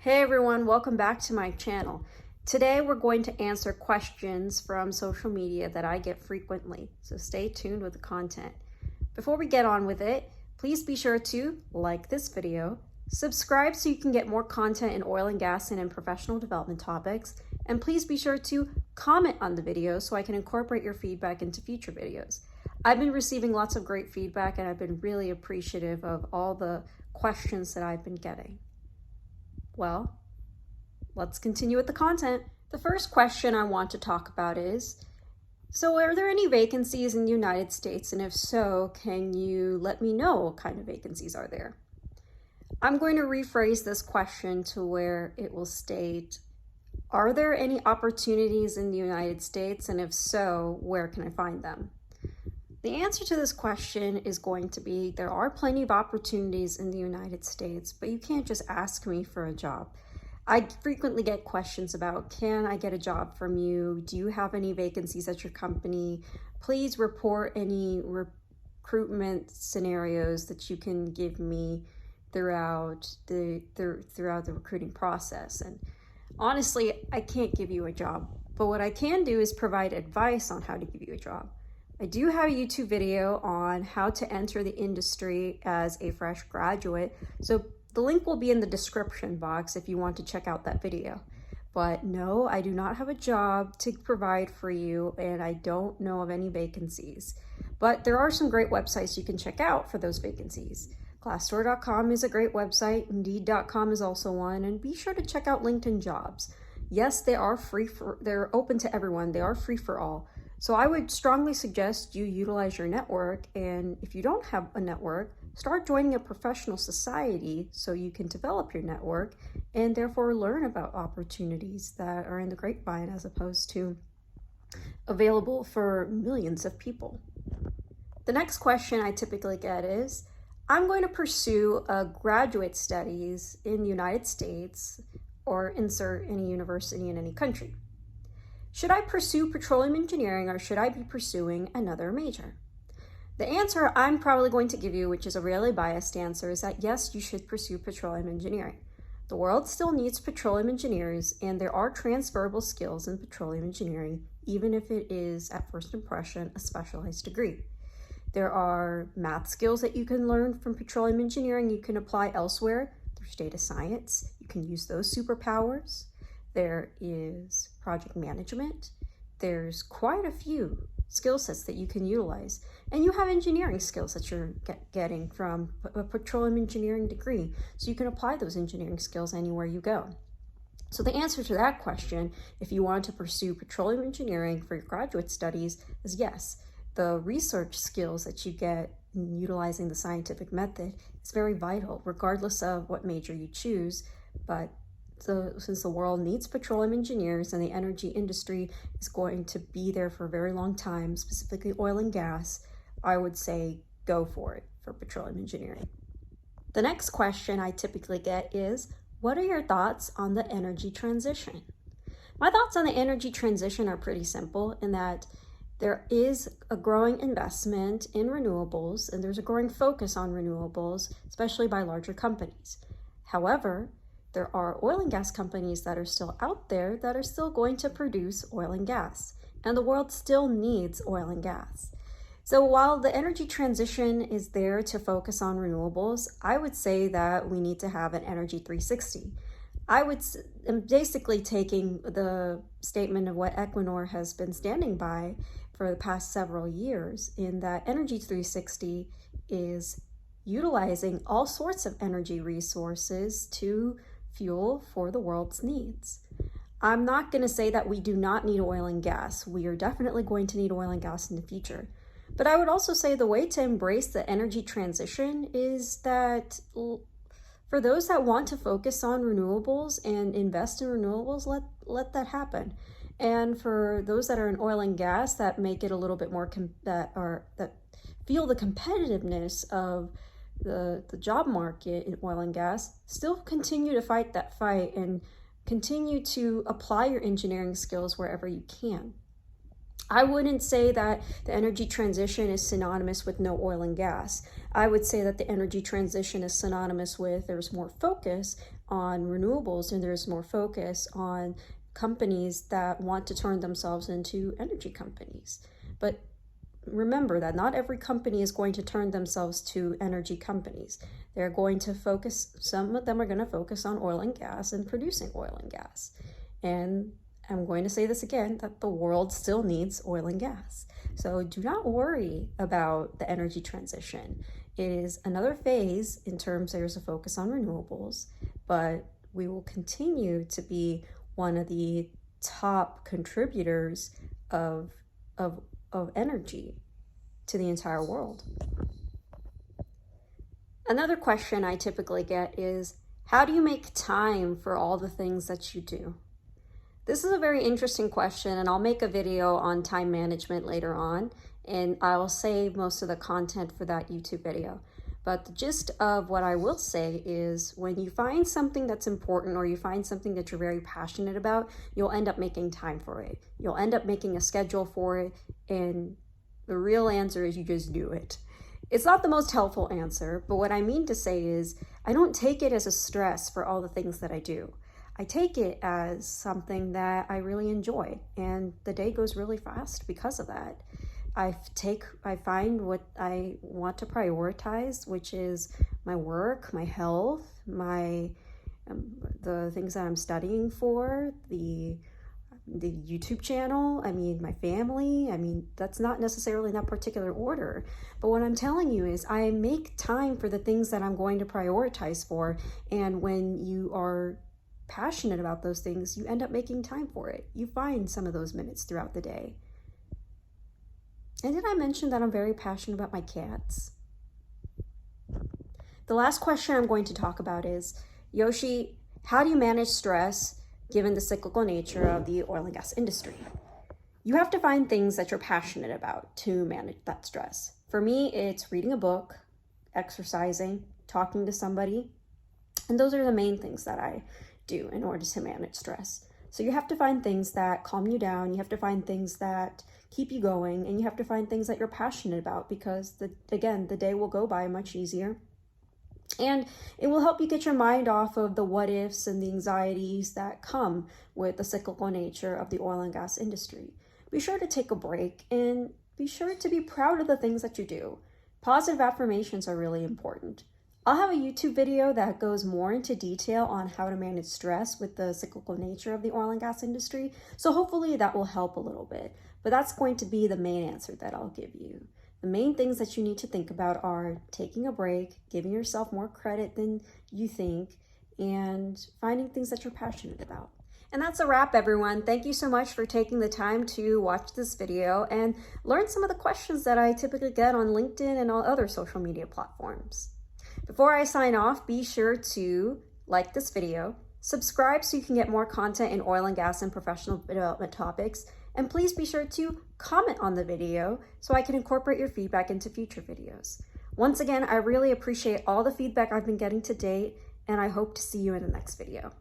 Hey everyone, welcome back to my channel. Today we're going to answer questions from social media that I get frequently, so stay tuned with the content. Before we get on with it, please be sure to like this video, subscribe so you can get more content in oil and gas and in professional development topics, and please be sure to comment on the video so I can incorporate your feedback into future videos. I've been receiving lots of great feedback and I've been really appreciative of all the questions that I've been getting. Well, let's continue with the content. The first question I want to talk about is, so are there any vacancies in the United States? And if so, can you let me know what kind of vacancies are there? I'm going to rephrase this question to where it will state, are there any opportunities in the United States? And if so, where can I find them? The answer to this question is going to be, there are plenty of opportunities in the United States, but you can't just ask me for a job. I frequently get questions about, can I get a job from you? Do you have any vacancies at your company? Please report any recruitment scenarios that you can give me throughout the recruiting process. And honestly, I can't give you a job, but what I can do is provide advice on how to give you a job. I do have a YouTube video on how to enter the industry as a fresh graduate, so the link will be in the description box if you want to check out that video. But no, I do not have a job to provide for you, and I don't know of any vacancies. But there are some great websites you can check out for those vacancies. Glassdoor.com is a great website, Indeed.com is also one, and be sure to check out LinkedIn Jobs. Yes, they're open to everyone, they are free for all. So I would strongly suggest you utilize your network, and if you don't have a network, start joining a professional society so you can develop your network and therefore learn about opportunities that are in the grapevine as opposed to available for millions of people. The next question I typically get is, I'm going to pursue graduate studies in the United States or insert any university in any country. Should I pursue petroleum engineering or should I be pursuing another major? The answer I'm probably going to give you, which is a really biased answer, is that yes, you should pursue petroleum engineering. The world still needs petroleum engineers, and there are transferable skills in petroleum engineering, even if it is, at first impression, a specialized degree. There are math skills that you can learn from petroleum engineering you can apply elsewhere. There's data science. You can use those superpowers. There is project management. There's quite a few skill sets that you can utilize. And you have engineering skills that you're getting from a petroleum engineering degree. So you can apply those engineering skills anywhere you go. So the answer to that question, if you want to pursue petroleum engineering for your graduate studies, is yes. The research skills that you get in utilizing the scientific method is very vital, regardless of what major you choose. But since the world needs petroleum engineers and the energy industry is going to be there for a very long time, specifically oil and gas, I would say go for it for petroleum engineering. The next question I typically get is, what are your thoughts on the energy transition? My thoughts on the energy transition are pretty simple in that there is a growing investment in renewables and there's a growing focus on renewables, especially by larger companies. However, there are oil and gas companies that are still out there that are still going to produce oil and gas, and the world still needs oil and gas. So while the energy transition is there to focus on renewables, I would say that we need to have an energy 360. I'm basically taking the statement of what Equinor has been standing by for the past several years, in that energy 360 is utilizing all sorts of energy resources to fuel for the world's needs. I'm not going to say that we do not need oil and gas. We are definitely going to need oil and gas in the future. But I would also say the way to embrace the energy transition is that for those that want to focus on renewables and invest in renewables, let that happen. And for those that are in oil and gas that make it a little bit more, that feel the competitiveness of the job market in oil and gas, still continue to fight that fight and continue to apply your engineering skills wherever you can. I wouldn't say that the energy transition is synonymous with no oil and gas. I would say that the energy transition is synonymous with there's more focus on renewables and there's more focus on companies that want to turn themselves into energy companies. But remember that not every company is going to turn themselves to energy companies. They're going to focus, some of them are going to focus on oil and gas and producing oil and gas. And I'm going to say this again, that the world still needs oil and gas. So do not worry about the energy transition. It is another phase in terms there's a focus on renewables, but we will continue to be one of the top contributors of energy to the entire world. Another question I typically get is, how do you make time for all the things that you do? This is a very interesting question, and I'll make a video on time management later on, and I'll save most of the content for that YouTube video. But the gist of what I will say is, when you find something that's important or you find something that you're very passionate about, you'll end up making time for it. You'll end up making a schedule for it, and the real answer is you just do it. It's not the most helpful answer, but what I mean to say is, I don't take it as a stress for all the things that I do. I take it as something that I really enjoy, and the day goes really fast because of that. I find what I want to prioritize, which is my work, my health, the things that I'm studying for, the YouTube channel, my family. That's not necessarily in that particular order. But what I'm telling you is I make time for the things that I'm going to prioritize for. And when you are passionate about those things, you end up making time for it. You find some of those minutes throughout the day. And did I mention that I'm very passionate about my cats? The last question I'm going to talk about is, Yoshi, how do you manage stress given the cyclical nature of the oil and gas industry? You have to find things that you're passionate about to manage that stress. For me, it's reading a book, exercising, talking to somebody, and those are the main things that I do in order to manage stress. So you have to find things that calm you down, you have to find things that keep you going, and you have to find things that you're passionate about, because the day will go by much easier. And it will help you get your mind off of the what ifs and the anxieties that come with the cyclical nature of the oil and gas industry. Be sure to take a break and be sure to be proud of the things that you do. Positive affirmations are really important. I'll have a YouTube video that goes more into detail on how to manage stress with the cyclical nature of the oil and gas industry. So hopefully that will help a little bit. But that's going to be the main answer that I'll give you. The main things that you need to think about are taking a break, giving yourself more credit than you think, and finding things that you're passionate about. And that's a wrap, everyone. Thank you so much for taking the time to watch this video and learn some of the questions that I typically get on LinkedIn and all other social media platforms. Before I sign off, be sure to like this video, subscribe so you can get more content in oil and gas and professional development topics, and please be sure to comment on the video so I can incorporate your feedback into future videos. Once again, I really appreciate all the feedback I've been getting to date, and I hope to see you in the next video.